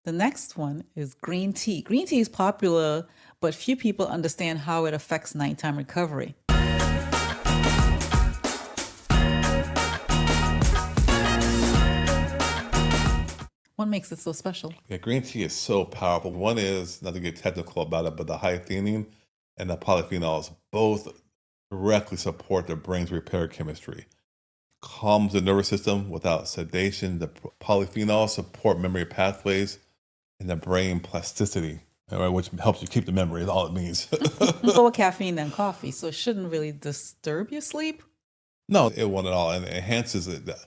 The next one is green tea. Green tea is popular, but few people understand how it affects nighttime recovery. What makes it so special? Yeah, green tea is so powerful. One is, not to get technical about it, but the high theanine and the polyphenols both directly support the brain's repair chemistry. Calms the nervous system without sedation. The polyphenols support memory pathways and the brain plasticity, all right, which helps you keep the memory, is all it means. Lower caffeine than coffee, so it shouldn't really disturb your sleep. No, it won't at all. And it enhances the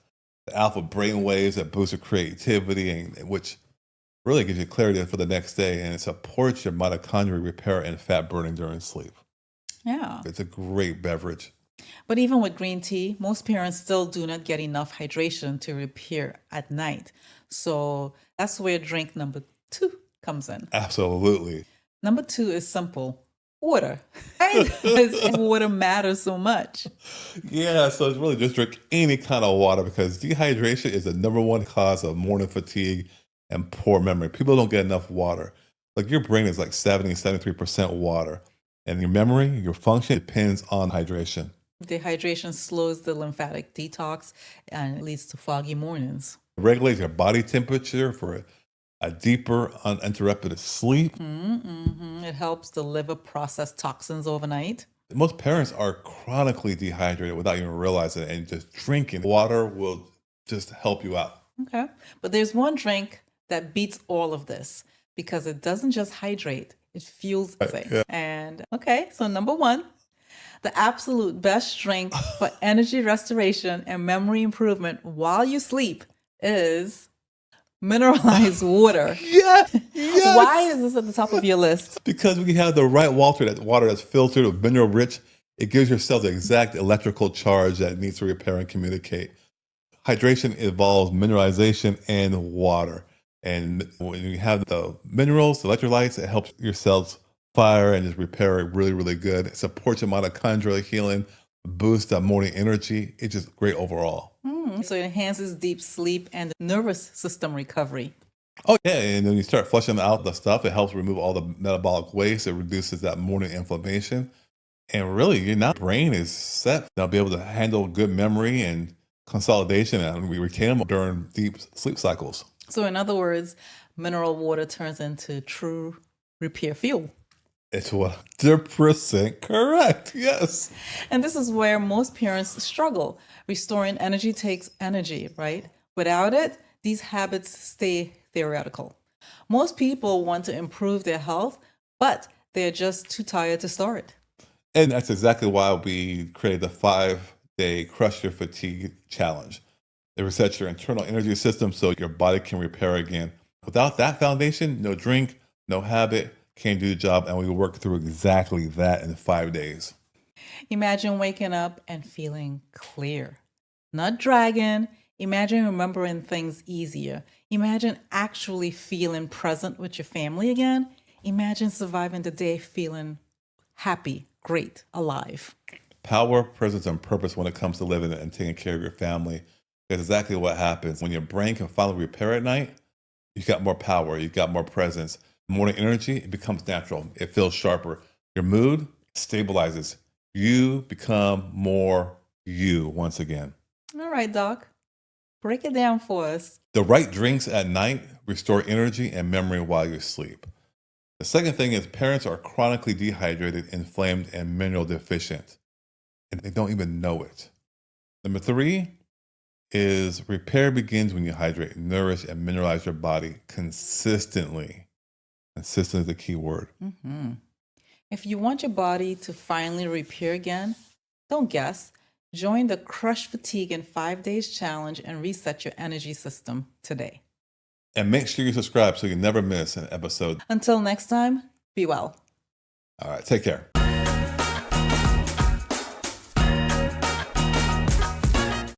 alpha brain waves that boost your creativity, and which really gives you clarity for the next day. And it supports your mitochondrial repair and fat burning during sleep. Yeah. It's a great beverage. But even with green tea, most parents still do not get enough hydration to repair at night. So that's where drink number 2 comes in. Absolutely. Number 2 is simple: water. Why does water matter so much? Yeah, so it's really just drink any kind of water because dehydration is the number one cause of morning fatigue and poor memory. People don't get enough water. Like your brain is like 73% water, and your memory, your function depends on hydration. Dehydration slows the lymphatic detox and leads to foggy mornings. Regulates your body temperature for a deeper, uninterrupted sleep. It helps the liver process toxins overnight. Most parents are chronically dehydrated without even realizing it, and just drinking water will just help you out. Okay. But there's one drink that beats all of this because it doesn't just hydrate, it fuels it. Yeah. And okay, so number 1, the absolute best drink for energy restoration and memory improvement while you sleep is mineralized water. Yes, yes. Why is this at the top of your list? Because when you have the right water, that water that's filtered with mineral rich, it gives your cells the exact electrical charge that it needs to repair and communicate. Hydration involves mineralization and water. And when you have the minerals, the electrolytes, it helps your cells fire and just repair it really, really good. It supports your mitochondrial healing, boosts that morning energy. It's just great overall. So it enhances deep sleep and nervous system recovery. Oh, yeah. And when you start flushing out the stuff, it helps remove all the metabolic waste. It reduces that morning inflammation. And really, your now brain is set. They'll be able to handle good memory and consolidation, and we retain them during deep sleep cycles. So in other words, mineral water turns into true repair fuel. It's 100% correct. Yes. And this is where most parents struggle. Restoring energy takes energy, right? Without it, these habits stay theoretical. Most people want to improve their health, but they're just too tired to start. And that's exactly why we created the 5-day Crush Your Fatigue Challenge. It resets your internal energy system so your body can repair again. Without that foundation, no drink, no habit, can't do the job. And we will work through exactly that in 5 days. Imagine waking up and feeling clear, not dragging. Imagine remembering things easier. Imagine actually feeling present with your family again. Imagine surviving the day feeling happy, great, alive. Power, presence, and purpose when it comes to living and taking care of your family. That's exactly what happens. When your brain can finally repair at night, you got more power, you got more presence. Morning energy, it becomes natural. It feels sharper. Your mood stabilizes. You become more you once again. All right, Doc. Break it down for us. The right drinks at night restore energy and memory while you sleep. The second thing is parents are chronically dehydrated, inflamed, and mineral deficient, and they don't even know it. Number 3 is repair begins when you hydrate, nourish, and mineralize your body consistently. Consistent is the key word. If you want your body to finally repair again, don't guess. Join the Crush Fatigue in 5 Days Challenge and reset your energy system today. And make sure you subscribe so you never miss an episode. Until next time, be well. All right, take care.